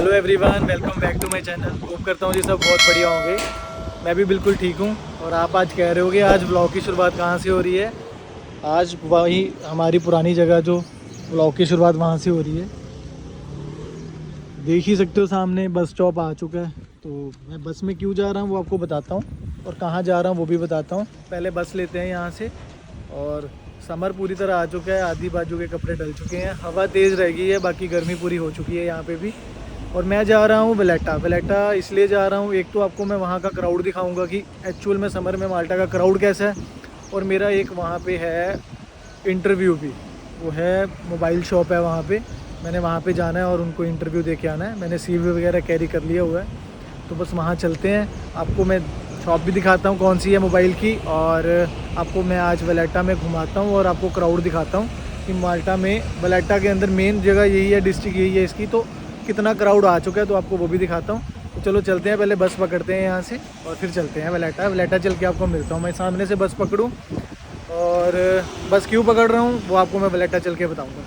Hello everyone, welcome back to my channel. Hope करता हूँ जी सब बहुत बढ़िया होंगे। मैं भी बिल्कुल ठीक हूँ। और आप आज कह रहे होगे आज व्लॉग की शुरुआत कहाँ से हो रही है। आज वही हमारी पुरानी जगह जो व्लॉग की शुरुआत वहाँ से हो रही है। देख ही सकते हो सामने बस स्टॉप आ चुका है। तो मैं बस में क्यों जा रहा हूँ वो आपको बताता हूँ, और कहाँ जा रहा हूँ वो भी बताता हूँ। पहले बस लेते हैं यहाँ से। और समर पूरी तरह आ चुका है, आधी बाजू के कपड़े डल चुके हैं, हवा तेज़ रह गई है, बाकी गर्मी पूरी हो चुकी है यहाँ पे भी। और मैं जा रहा हूँ वैलेटा इसलिए जा रहा हूँ, एक तो आपको मैं वहाँ का क्राउड दिखाऊंगा कि एक्चुअल में समर में माल्टा का क्राउड कैसा है। और मेरा एक वहाँ पे है इंटरव्यू भी, वो है मोबाइल शॉप है वहाँ पे, मैंने वहाँ पे जाना है और उनको इंटरव्यू दे के आना है। मैंने CV वगैरह कैरी कर लिया हुआ है, तो बस वहाँ चलते हैं। आपको मैं शॉप भी दिखाता हूँ कौन सी है मोबाइल की, और आपको मैं आज वैलेटा में घुमाता हूँ और आपको क्राउड दिखाता हूँ कि माल्टा में वैलेटा के अंदर मेन जगह यही है, डिस्ट्रिक्ट यही है इसकी, तो कितना क्राउड आ चुका है तो आपको वो भी दिखाता हूँ। तो चलो चलते हैं, पहले बस पकड़ते हैं यहाँ से और फिर चलते हैं वैलेटा चल के आपको मिलता हूँ। मैं सामने से बस पकड़ूँ, और बस क्यों पकड़ रहा हूँ वो आपको मैं वैलेटा चल के बताऊँगा।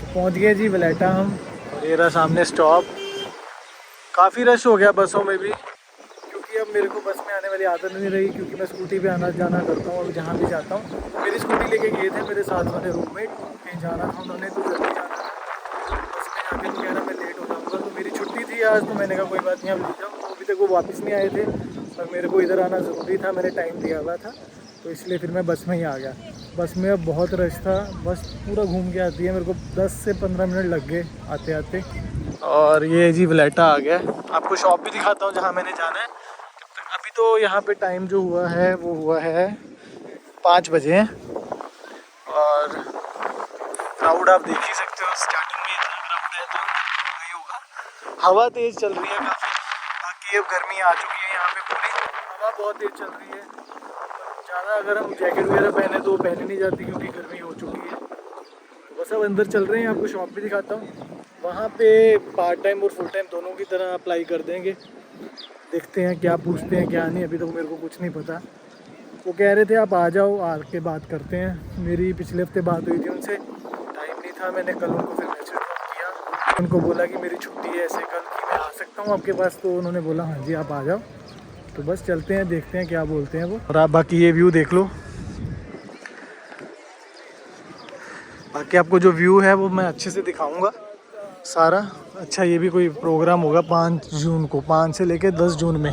तो पहुँच गए जी वैलेटा हम, और ये रहा सामने स्टॉप। काफ़ी रश हो गया बसों में भी, क्योंकि अब मेरे को बस में आने वाली आदत नहीं रही, क्योंकि मैं स्कूटी पे आना जाना करता हूँ और जहाँ भी जाता हूँ। मेरी स्कूटी लेके गए थे मेरे साथ वाले रूममेट, कहीं जाना था उन्होंने तो जल्दी जाना था। बस में जाके तो कह रहा मैं लेट हो जाऊँगा, तो मेरी छुट्टी थी आज, तो मैंने कहा कोई बात नहीं, अब ले जाओ। तो अभी तक वो वापस नहीं आए थे और मेरे को इधर आना ज़रूरी था, मैंने टाइम दिया हुआ था, तो इसलिए फिर मैं बस में ही आ गया। बस में अब बहुत रश था, बस पूरा घूम के आती है, मेरे को 10 से 15 मिनट लग गए आते आते। और ये जी वैलेटा आ गया। आपको शॉप भी दिखाता हूँ जहाँ मैंने जाना है। अभी तो यहाँ पे टाइम जो हुआ है वो हुआ है 5 बजे हैं, और क्राउड आप देख ही सकते हो। स्टार्टिंग में इतना क्राउड है तो नहीं होगा। हवा तेज़ चल रही है काफ़ी, बाकी अब गर्मी आ चुकी है यहाँ पे पूरी, हवा बहुत तेज़ चल रही है। ज़्यादा अगर हम जैकेट वगैरह पहने तो पहने नहीं जाती क्योंकि गर्मी हो चुकी है। तो बस अब अंदर चल रहे हैं, आपको शॉप भी दिखाता हूँ। वहाँ पे पार्ट टाइम और फुल टाइम दोनों की तरह अप्लाई कर देंगे। देखते हैं क्या पूछते हैं क्या नहीं, अभी तक मेरे को कुछ नहीं पता। वो कह रहे थे आप आ जाओ, आके बात करते हैं। मेरी पिछले हफ्ते बात हुई थी उनसे, टाइम नहीं था, मैंने कल उनको फिर मैसेज किया, उनको बोला कि मेरी छुट्टी है ऐसे कल की, मैं आ सकता हूँ आपके पास। तो उन्होंने बोला हाँ जी आप आ जाओ। तो बस चलते हैं, देखते हैं क्या बोलते हैं वो। और आप बाकी ये व्यू देख लो। बाकी आपको जो व्यू है वो मैं अच्छे से दिखाऊंगा सारा। अच्छा, ये भी कोई प्रोग्राम होगा 5 जून को, 5 से लेके 10 जून में।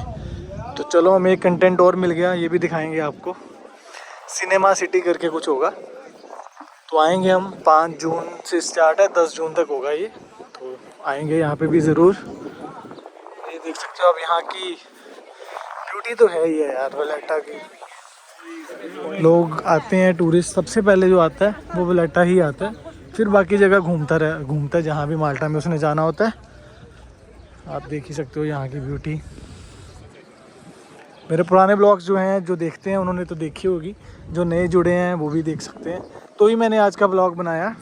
तो चलो हमें एक कंटेंट और मिल गया, ये भी दिखाएंगे आपको। सिनेमा सिटी करके कुछ होगा, तो आएंगे हम। 5 जून से स्टार्ट है, 10 जून तक होगा ये, तो आएंगे यहाँ पे भी ज़रूर। ये देख सकते हो आप, यहाँ की ब्यूटी तो है ही है यार वैलेटा की। लोग आते हैं, टूरिस्ट सबसे पहले जो आता है वो वैलेटा ही आता है, फिर बाकी जगह घूमता है जहाँ भी माल्टा में उसने जाना होता है। आप देख ही सकते हो यहाँ की ब्यूटी। मेरे पुराने ब्लॉग्स जो हैं, जो देखते हैं उन्होंने तो देखी होगी, जो नए जुड़े हैं वो भी देख सकते हैं। तो ही मैंने आज का ब्लॉग बनाया,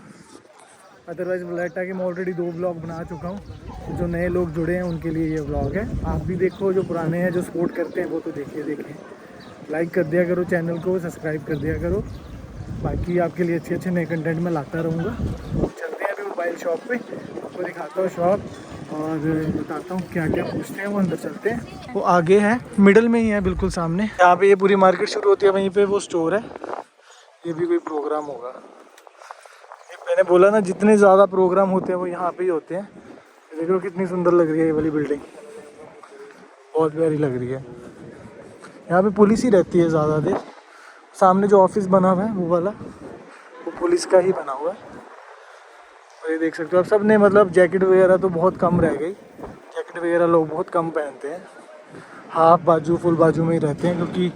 अदरवाइज़ वैलेटा के मैं ऑलरेडी 2 ब्लॉग बना चुका हूँ। तो जो नए लोग जुड़े हैं उनके लिए ये ब्लॉग है। आप भी देखो, जो पुराने हैं जो सपोर्ट करते हैं वो तो देखें। लाइक कर दिया करो चैनल को, सब्सक्राइब कर दिया करो। बाकी आपके लिए अच्छे नए कंटेंट मैं लाता रहूँगा। चलते हैं अभी मोबाइल शॉप पे, आपको दिखाता हूँ शॉप और बताता हूँ क्या क्या पूछते हैं। वो अंदर चलते हैं, वो आगे है, मिडल में ही है बिल्कुल सामने। यहाँ पे ये पूरी मार्केट शुरू होती है, वहीं पे वो स्टोर है। ये भी कोई प्रोग्राम होगा, ये मैंने बोला ना, जितने ज़्यादा प्रोग्राम होते हैं वो यहाँ पे ही होते हैं। देख लो कितनी सुंदर लग रही है ये वाली बिल्डिंग, बहुत प्यारी लग रही है। यहाँ पे पुलिस ही रहती है ज़्यादा देर। सामने जो ऑफिस बना हुआ है वो वाला, वो पुलिस का ही बना हुआ है। और ये देख सकते हो आप, सब ने मतलब जैकेट वगैरह तो बहुत कम रह गई, जैकेट वगैरह लोग बहुत कम पहनते हैं, हाफ बाजू फुल बाजू में ही रहते हैं, क्योंकि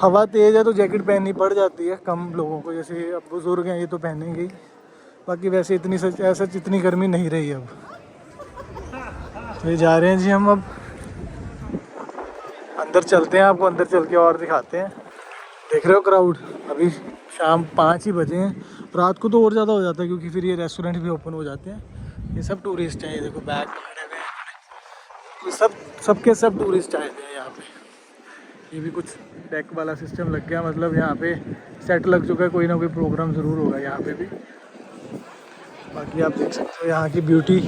हवा तेज़ है तो जैकेट पहननी पड़ जाती है कम लोगों को। जैसे अब बुज़ुर्ग हैं ये तो पहनेंगे ही, बाकी वैसे इतनी गर्मी नहीं रही अब। तो ये जा रहे हैं जी हम, अब अंदर चलते हैं, आपको अंदर चल के और दिखाते हैं। देख रहे हो क्राउड, अभी शाम 5 ही बजे हैं। रात को तो और ज़्यादा हो जाता है, क्योंकि फिर ये रेस्टोरेंट भी ओपन हो जाते हैं। ये सब टूरिस्ट हैं, ये देखो बैग खड़े हुए हैं, ये सबके सब टूरिस्ट आए थे यहाँ पे। ये भी कुछ डेक वाला सिस्टम लग गया, मतलब यहाँ पे सेट लग चुका है, कोई ना कोई प्रोग्राम ज़रूर होगा यहाँ पे भी। बाकी आप देख सकते हो यहाँ की ब्यूटी।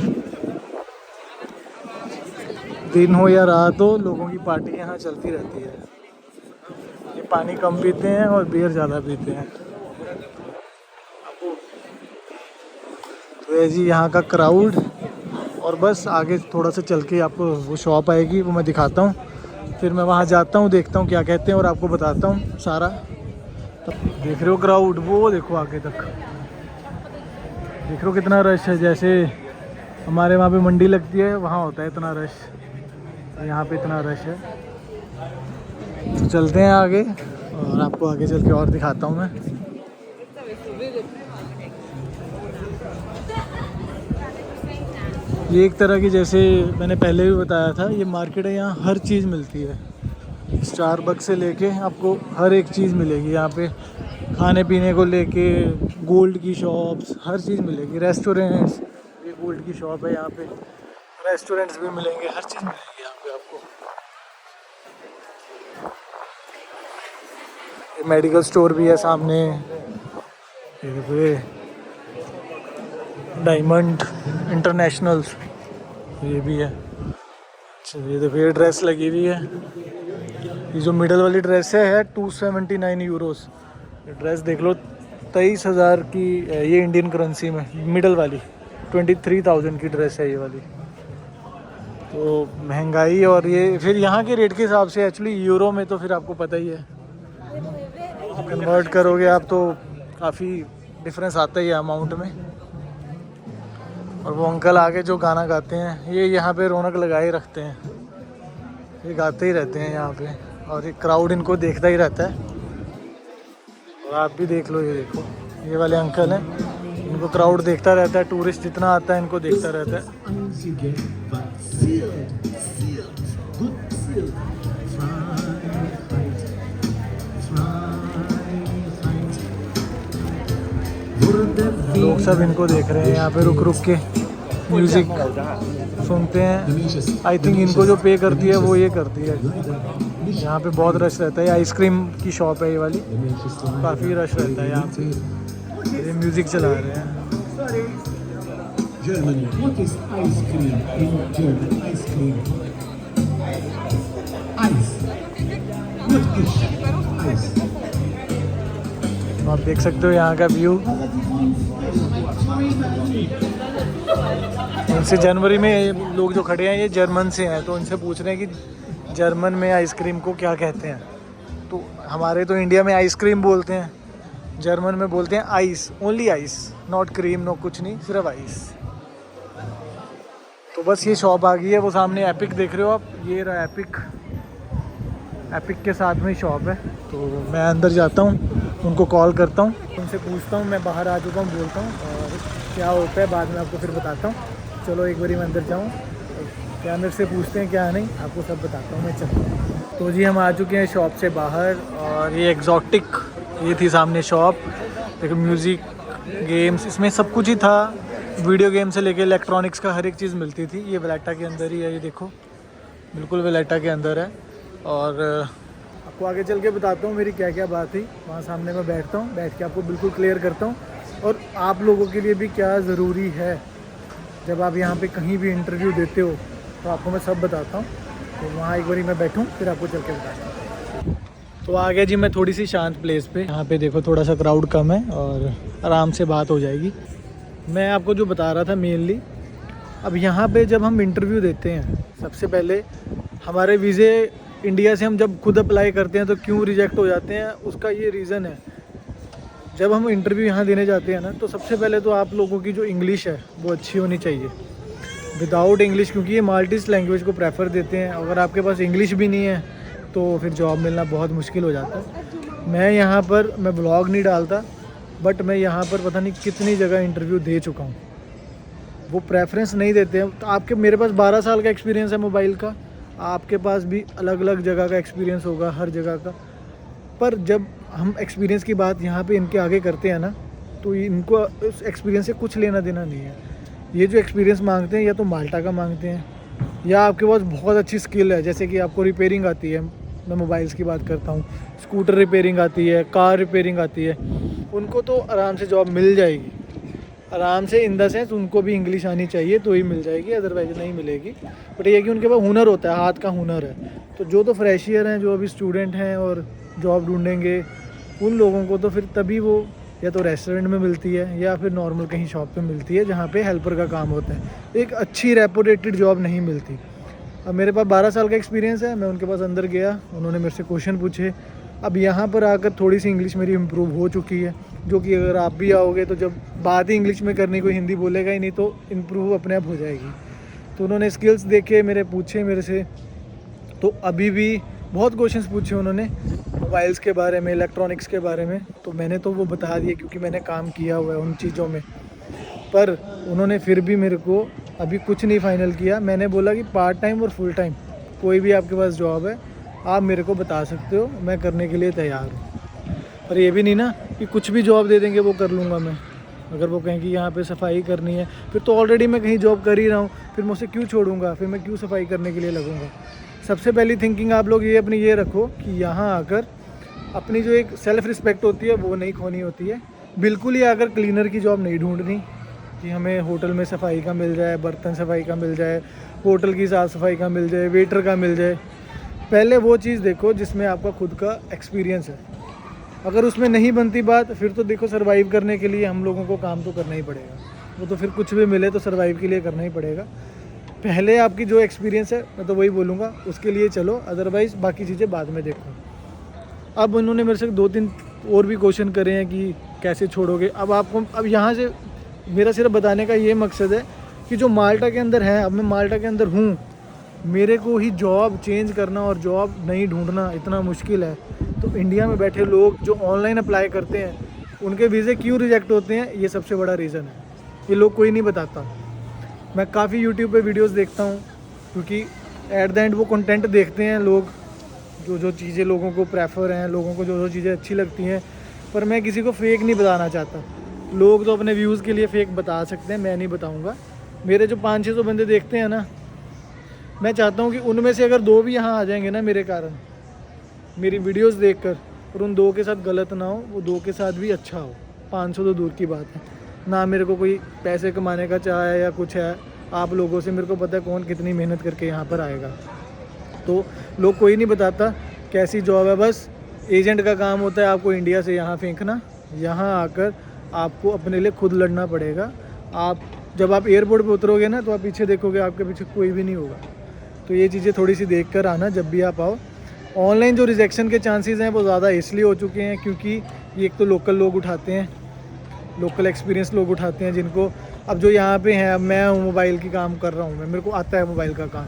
दिन हो या रात हो, लोगों की पार्टी यहाँ चलती रहती है। ये पानी कम पीते हैं और बियर ज़्यादा पीते हैं। तो ये जी यहाँ का क्राउड। और बस आगे थोड़ा सा चल के आपको वो शॉप आएगी, वो मैं दिखाता हूँ। फिर मैं वहाँ जाता हूँ, देखता हूँ क्या कहते हैं और आपको बताता हूँ सारा। तो देख रहे हो क्राउड, वो देखो आगे तक, देख रहे हो कितना रश है। जैसे हमारे वहाँ पे मंडी लगती है, वहाँ होता है इतना रश, यहाँ पे इतना रश है। तो चलते हैं आगे और आपको आगे चल के और दिखाता हूँ मैं। ये एक तरह की, जैसे मैंने पहले भी बताया था, ये मार्केट है, यहाँ हर चीज़ मिलती है। स्टारबक्स से लेके आपको हर एक चीज़ मिलेगी यहाँ पे, खाने पीने को लेके, गोल्ड की शॉप्स, हर चीज़ मिलेगी। रेस्टोरेंट्स, ये गोल्ड की शॉप है यहाँ पे, रेस्टोरेंट्स भी मिलेंगे, हर चीज़ मिलेगी यहाँ पे आपको। ये मेडिकल स्टोर भी है सामने, ये डायमंड इंटरनेशनल्स ये भी है। अच्छा ये देखो, ये ड्रेस लगी हुई है, ये जो मिडल वाली ड्रेस है 279 यूरोस। ये ड्रेस देख लो 23,000 की, ये इंडियन करेंसी में मिडल वाली 23,000 की ड्रेस है ये वाली। तो महंगाई, और ये फिर यहाँ के रेट के हिसाब से एक्चुअली यूरो में, तो फिर आपको पता ही है, कन्वर्ट करोगे आप तो काफ़ी डिफरेंस आता ही है अमाउंट में। और वो अंकल आगे जो गाना गाते हैं, ये यहाँ पे रौनक लगाए रखते हैं, ये गाते ही रहते हैं यहाँ पे, और ये क्राउड इनको देखता ही रहता है। और आप भी देख लो, ये देखो ये वाले अंकल हैं, इनको क्राउड देखता रहता है, टूरिस्ट जितना आता है इनको देखता रहता है। लोग सब इनको देख रहे हैं यहाँ पे, रुक रुक के म्यूज़िक सुनते हैं। आई थिंक इनको जो पे करती है वो ये करती है। यहाँ पे बहुत रश रहता है, आइसक्रीम की शॉप है ये वाली, काफ़ी रश रहता है यहाँ पे। ये म्यूज़िक चला रहे हैं। What is ice cream in German? Ice cream. Ice. What is ice? आप देख सकते हो यहाँ का व्यू। उनसे जनवरी में लोग जो खड़े हैं ये जर्मन से हैं, तो उनसे पूछ रहे हैं कि जर्मन में आइसक्रीम को क्या कहते हैं। तो हमारे तो इंडिया में आइसक्रीम बोलते हैं, जर्मन में बोलते हैं ice, only ice, not cream, no कुछ नहीं, सिर्फ आइस। तो बस ये शॉप आ गई है, वो सामने एपिक देख रहे हो आप, ये रहा एपिक, एपिक के साथ में शॉप है। तो मैं अंदर जाता हूँ, उनको कॉल करता हूँ, उनसे पूछता हूँ, मैं बाहर आ चुका हूँ, बोलता हूँ और क्या होता है बाद में आपको फिर बताता हूँ। चलो एक बारी मैं अंदर जाऊँ, क्या अंदर से पूछते हैं क्या नहीं, आपको सब बताता हूँ मैं। चलता हूँ। तो जी हम आ चुके हैं शॉप से बाहर, और ये एग्जॉटिक, ये थी सामने शॉप। देखो म्यूज़िक, गेम्स, इसमें सब कुछ ही था, वीडियो गेम से लेके इलेक्ट्रॉनिक्स का हर एक चीज़ मिलती थी। ये वेलेटा के अंदर ही है, ये देखो बिल्कुल वेलेटा के अंदर है। और आपको आगे चल के बताता हूँ मेरी क्या क्या बात थी, वहाँ सामने मैं बैठता हूँ, बैठ के आपको बिल्कुल क्लियर करता हूँ। और आप लोगों के लिए भी क्या ज़रूरी है जब आप यहाँ पे कहीं भी इंटरव्यू देते हो, तो आपको मैं सब बताता हूँ। तो वहाँ एक बारी मैं बैठूँ, फिर आपको चल के बताता हूँ। तो आ गया जी मैं थोड़ी सी शांत प्लेस पे, यहाँ पे देखो थोड़ा सा क्राउड कम है और आराम से बात हो जाएगी। मैं आपको जो बता रहा था मेनली, अब यहाँ पे जब हम इंटरव्यू देते हैं, सबसे पहले हमारे वीज़े इंडिया से हम जब खुद अप्लाई करते हैं तो क्यों रिजेक्ट हो जाते हैं, उसका ये रीज़न है। जब हम इंटरव्यू यहाँ देने जाते हैं ना, तो सबसे पहले तो आप लोगों की जो इंग्लिश है वो अच्छी होनी चाहिए। विदाउट इंग्लिश, क्योंकि ये माल्टीज लैंग्वेज को प्रेफर देते हैं, अगर आपके पास इंग्लिश भी नहीं है तो फिर जॉब मिलना बहुत मुश्किल हो जाता है। मैं यहाँ पर, मैं व्लॉग नहीं डालता, बट मैं यहाँ पर पता नहीं कितनी जगह इंटरव्यू दे चुका हूँ, वो प्रेफरेंस नहीं देते हैं। तो आपके, मेरे पास 12 साल का एक्सपीरियंस है मोबाइल का, आपके पास भी अलग अलग जगह का एक्सपीरियंस होगा, हर जगह का। पर जब हम एक्सपीरियंस की बात यहाँ पे इनके आगे करते हैं ना, तो इनको उस एक्सपीरियंस से कुछ लेना देना नहीं है। ये जो एक्सपीरियंस मांगते हैं या तो माल्टा का मांगते हैं, या आपके पास बहुत अच्छी स्किल है, जैसे कि आपको रिपेयरिंग आती है, मैं मोबाइल्स की बात करता हूँ, स्कूटर रिपेयरिंग आती है, कार रिपेयरिंग आती है, उनको तो आराम से जॉब मिल जाएगी। आराम से, इन द सेंस उनको भी इंग्लिश आनी चाहिए तो ही मिल जाएगी, अदरवाइज नहीं मिलेगी। बट ये है कि उनके पास हुनर होता है, हाथ का हुनर है। तो जो तो फ्रेशियर हैं, जो अभी स्टूडेंट हैं और जॉब ढूंढेंगे, उन लोगों को तो फिर तभी वो या तो रेस्टोरेंट में मिलती है या फिर नॉर्मल कहीं शॉप पे मिलती है जहाँ पे हेल्पर का काम होता है। एक अच्छी रेपुटेटेड जॉब नहीं मिलती। अब मेरे पास 12 साल का एक्सपीरियंस है, मैं उनके पास अंदर गया, उन्होंने मेरे से क्वेश्चन पूछे। अब यहाँ पर आकर थोड़ी सी इंग्लिश मेरी इम्प्रूव हो चुकी है, जो कि अगर आप भी आओगे तो जब बात ही इंग्लिश में करनी, कोई हिंदी बोलेगा ही नहीं, तो इम्प्रूव अपने आप हो जाएगी। तो उन्होंने स्किल्स देखे मेरे, पूछे मेरे से। तो अभी भी बहुत क्वेश्चंस पूछे उन्होंने मोबाइल्स के बारे में, इलेक्ट्रॉनिक्स के बारे में। तो मैंने तो वो बता दिए क्योंकि मैंने काम किया हुआ है उन चीज़ों में। पर उन्होंने फिर भी मेरे को अभी कुछ नहीं फाइनल किया। मैंने बोला कि पार्ट टाइम और फुल टाइम कोई भी आपके पास जॉब है आप मेरे को बता सकते हो, मैं करने के लिए तैयार हूँ। पर ये भी नहीं ना कि कुछ भी जॉब दे देंगे वो कर लूँगा मैं। अगर वो कहें कि यहाँ पे सफाई करनी है, फिर तो ऑलरेडी मैं कहीं जॉब कर ही रहा हूँ, फिर मुझसे क्यों छोड़ूंगा, फिर मैं क्यों सफाई करने के लिए लगूंगा। सबसे पहली थिंकिंग आप लोग ये अपनी ये रखो कि यहाँ आकर अपनी जो एक सेल्फ़ रिस्पेक्ट होती है वो नहीं खोनी होती है। बिल्कुल ही आकर क्लीनर की जॉब नहीं ढूंढनी कि हमें होटल में सफाई का मिल जाए, बर्तन सफाई का मिल जाए, होटल की साफ़ सफाई का मिल जाए, वेटर का मिल जाए। पहले वो चीज़ देखो जिसमें आपका खुद का एक्सपीरियंस है। अगर उसमें नहीं बनती बात, फिर तो देखो सर्वाइव करने के लिए हम लोगों को काम तो करना ही पड़ेगा। वो तो फिर कुछ भी मिले तो सर्वाइव के लिए करना ही पड़ेगा। पहले आपकी जो एक्सपीरियंस है मैं तो वही बोलूँगा उसके लिए चलो, अदरवाइज़ बाकी चीज़ें बाद में देखो। अब उन्होंने मेरे से 2-3 और भी क्वेश्चन करे हैं कि कैसे छोड़ोगे। अब आपको, अब यहाँ से मेरा सिर्फ बताने का ये मकसद है कि जो माल्टा के अंदर है, अब मैं माल्टा के अंदर हूँ, मेरे को ही जॉब चेंज करना और जॉब नहीं ढूंढना इतना मुश्किल है। तो इंडिया में बैठे लोग जो ऑनलाइन अप्लाई करते हैं उनके वीज़े क्यों रिजेक्ट होते हैं, ये सबसे बड़ा रीज़न है। ये लोग कोई नहीं बताता। मैं काफ़ी यूट्यूब पे वीडियोस देखता हूँ क्योंकि एट द एंड वो कंटेंट देखते हैं लोग, जो चीज़ें लोगों को प्रेफर हैं, लोगों को जो चीज़ें अच्छी लगती हैं। पर मैं किसी को फेक नहीं बताना चाहता। लोग तो अपने व्यूज़ के लिए फेक बता सकते हैं, मैं नहीं बताऊँगा। मेरे जो 500-600 बंदे देखते हैं ना, मैं चाहता हूँ कि उनमें से अगर 2 भी यहाँ आ जाएंगे ना मेरे कारण, मेरी वीडियोस देखकर, और उन 2 के साथ गलत ना हो, वो 2 के साथ भी अच्छा हो। 500 तो दूर की बात है ना। मेरे को कोई पैसे कमाने का चाह है या कुछ है आप लोगों से, मेरे को पता है कौन कितनी मेहनत करके यहाँ पर आएगा। तो लोग कोई नहीं बताता कैसी जॉब है। बस एजेंट का काम होता है आपको इंडिया से यहाँ फेंकना। यहाँ आकर आपको अपने लिए खुद लड़ना पड़ेगा। आप जब आप एयरपोर्ट पे उतरोगे ना, तो आप पीछे देखोगे, आपके पीछे कोई भी नहीं होगा। तो ये चीज़ें थोड़ी सी देख कर आना जब भी आप आओ। ऑनलाइन जो रिजेक्शन के चांसेस हैं वो ज़्यादा इसलिए हो चुके हैं क्योंकि ये एक तो लोकल लोग उठाते हैं, लोकल एक्सपीरियंस लोग उठाते हैं जिनको, अब जो यहाँ पे हैं, अब मैं हूँ मोबाइल की काम कर रहा हूँ, मैं, मेरे को आता है मोबाइल का काम।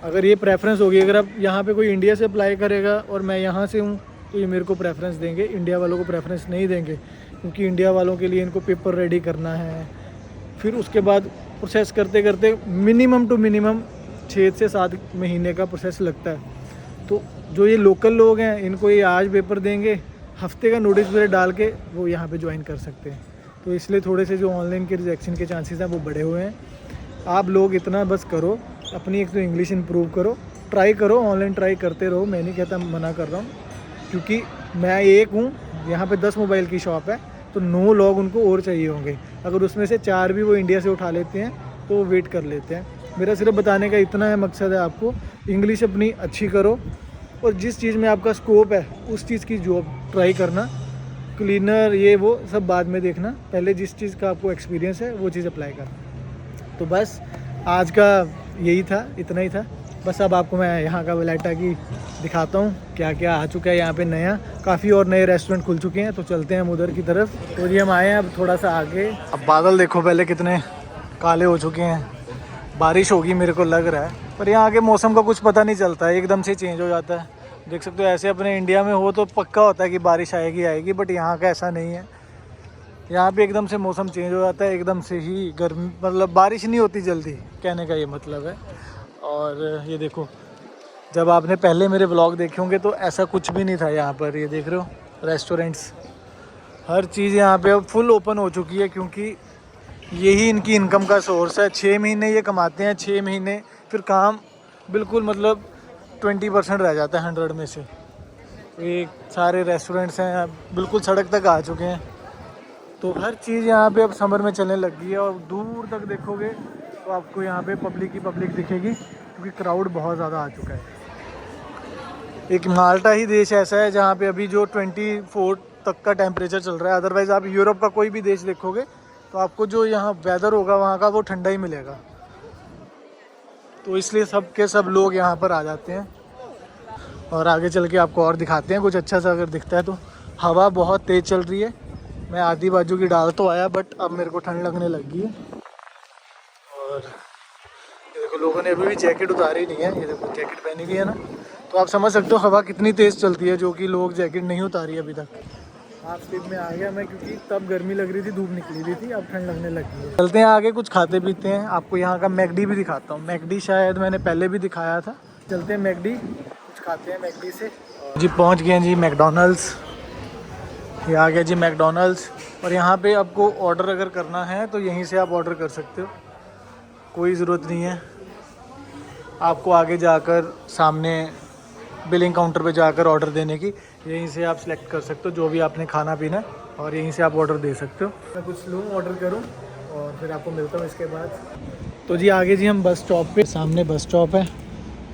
अगर ये प्रेफरेंस होगी, अगर अब यहाँ पे कोई इंडिया से अप्लाई करेगा और मैं यहाँ से हूँ, तो ये मेरे को प्रेफरेंस देंगे, इंडिया वालों को प्रेफरेंस नहीं देंगे। क्योंकि इंडिया वालों के लिए इनको पेपर रेडी करना है, फिर उसके बाद प्रोसेस करते करते मिनिमम टू मिनिमम 6 से 7 महीने का प्रोसेस लगता है। तो जो ये लोकल लोग हैं, इनको ये आज पेपर देंगे, हफ्ते का नोटिस पीरियड डाल के वो यहाँ पे ज्वाइन कर सकते हैं। तो इसलिए थोड़े से जो ऑनलाइन के रिजेक्शन के चांसेस हैं वो बढ़े हुए हैं। आप लोग इतना बस करो, अपनी एक तो इंग्लिश इंप्रूव करो, ट्राई करो, ऑनलाइन ट्राई करते रहो। मैं नहीं कहता, मना कर रहा हूँ, क्योंकि मैं एक हूँ, यहाँ पे 10 मोबाइल की शॉप है, तो 9 लोग उनको और चाहिए होंगे। अगर उसमें से 4 भी वो इंडिया से उठा लेते हैं तो वो वेट कर लेते हैं। मेरा सिर्फ बताने का इतना है मकसद है आपको, इंग्लिश अपनी अच्छी करो और जिस चीज़ में आपका स्कोप है उस चीज़ की जॉब ट्राई करना। क्लीनर ये वो सब बाद में देखना, पहले जिस चीज़ का आपको एक्सपीरियंस है वो चीज़ अप्लाई करना। तो बस आज का यही था, इतना ही था। बस अब आपको मैं यहाँ का वैलेटा की दिखाता हूँ क्या क्या आ चुका है यहाँ पे नया। काफ़ी और नए रेस्टोरेंट खुल चुके हैं, तो चलते हैं हम उधर की तरफ। तो ये हम आए हैं अब थोड़ा सा आगे। अब बादल देखो पहले कितने काले हो चुके हैं, बारिश होगी मेरे को लग रहा है। पर यहाँ के मौसम का कुछ पता नहीं चलता है, एकदम से चेंज हो जाता है। देख सकते हो, ऐसे अपने इंडिया में हो तो पक्का होता है कि बारिश आएगी आएगी, बट यहाँ का ऐसा नहीं है। यहाँ पे एकदम से मौसम चेंज हो जाता है, एकदम से ही गर्मी, मतलब बारिश नहीं होती जल्दी, कहने का ये मतलब है। और ये देखो, जब आपने पहले मेरे ब्लॉग देखे होंगे तो ऐसा कुछ भी नहीं था यहाँ पर। ये देख रहे हो रेस्टोरेंट्स, हर चीज़ यहाँ पे अब फुल ओपन हो चुकी है, क्योंकि यही इनकी इनकम का सोर्स है। 6 महीने ये कमाते हैं, 6 महीने फिर काम बिल्कुल मतलब 20% रह जाता है 100 में से। ये सारे रेस्टोरेंट्स हैं बिल्कुल सड़क तक आ चुके हैं। तो हर चीज़ यहाँ पे अब समर में चलने लग गई है और दूर तक देखोगे तो आपको यहाँ पे पब्लिक ही पब्लिक दिखेगी क्योंकि क्राउड बहुत ज़्यादा आ चुका है। एक माल्टा ही देश ऐसा है जहाँ पे अभी जो 24 तक का टेम्परेचर चल रहा है। अदरवाइज़ आप यूरोप का कोई भी देश देखोगे तो आपको जो यहाँ वेदर होगा वहाँ का वो ठंडा ही मिलेगा। तो इसलिए सब के सब लोग यहाँ पर आ जाते हैं। और आगे चल के आपको और दिखाते हैं कुछ अच्छा सा अगर दिखता है तो। हवा बहुत तेज़ चल रही है। मैं आधी बाजू की डाल तो आया बट अब मेरे को ठंड लगने लग गई है। और ये देखो लोगों ने अभी भी जैकेट उतारी नहीं है। ये देखो जैकेट पहनी हुई है ना, तो आप समझ सकते हो हवा कितनी तेज़ चलती है, जो कि लोग जैकेट नहीं उतारी अभी तक। हाफ स्लीव में आ गया मैं क्योंकि तब गर्मी लग रही थी, धूप निकली हुई थी, अब ठंड लगने लगी है। चलते हैं आगे कुछ खाते पीते हैं। आपको यहाँ का मैकडी भी दिखाता हूँ। मैकडी शायद मैंने पहले भी दिखाया था। चलते हैं मैकडी कुछ खाते हैं मैकडी से। जी पहुँच गए हैं जी मैकडोनल्ड्स। ये आ गया जी मैकडोनल्ड्स। और यहाँ पे आपको ऑर्डर अगर करना है तो यहीं से आप ऑर्डर कर सकते हो, कोई ज़रूरत नहीं है आपको आगे जाकर सामने बिलिंग काउंटर पे जाकर ऑर्डर देने की। यहीं से आप सिलेक्ट कर सकते हो जो भी आपने खाना पीना है और यहीं से आप ऑर्डर दे सकते हो। मैं कुछ लूँ ऑर्डर करूँ और फिर आपको मिलता हूँ इसके बाद। तो जी आगे जी हम बस स्टॉप पे, सामने बस स्टॉप है।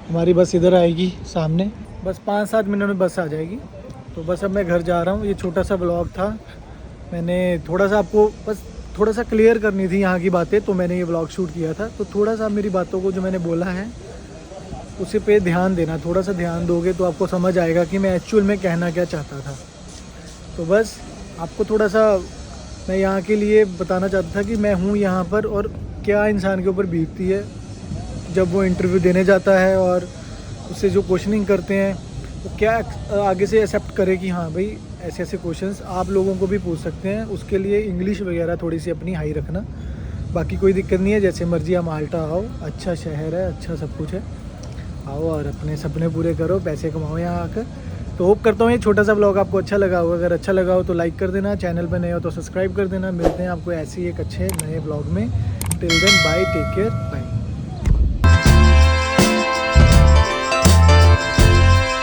हमारी बस इधर आएगी सामने, बस 5-7 मिनट में बस आ जाएगी। तो बस अब मैं घर जा रहा हूँ। ये छोटा सा ब्लॉग था, मैंने थोड़ा सा आपको बस थोड़ा सा क्लियर करनी थी यहाँ की बातें, तो मैंने ये ब्लॉग शूट किया था। तो थोड़ा सा मेरी बातों को जो मैंने बोला है उसी पे ध्यान देना। थोड़ा सा ध्यान दोगे तो आपको समझ आएगा कि मैं एक्चुअल में कहना क्या चाहता था। तो बस आपको थोड़ा सा मैं यहाँ के लिए बताना चाहता था कि मैं हूँ यहाँ पर और क्या इंसान के ऊपर बीतती है जब वो इंटरव्यू देने जाता है और उससे जो क्वेश्चनिंग करते हैं तो क्या आगे से एक्सेप्ट करे कि हाँ भाई ऐसे ऐसे क्वेश्चंस आप लोगों को भी पूछ सकते हैं। उसके लिए इंग्लिश वगैरह थोड़ी सी अपनी हाई रखना, बाकी कोई दिक्कत नहीं है। जैसे मर्जी आप माल्टा आओ, अच्छा शहर है, अच्छा सब कुछ है, आओ और अपने सपने पूरे करो, पैसे कमाओ यहाँ आकर। तो होप करता हूँ ये छोटा सा ब्लॉग आपको अच्छा लगा होगा। अगर अच्छा लगा हो तो लाइक कर देना, चैनल पर नए हो तो सब्सक्राइब कर देना। मिलते हैं आपको ऐसे ही एक अच्छे नए ब्लॉग में। Till then bye, take care, bye.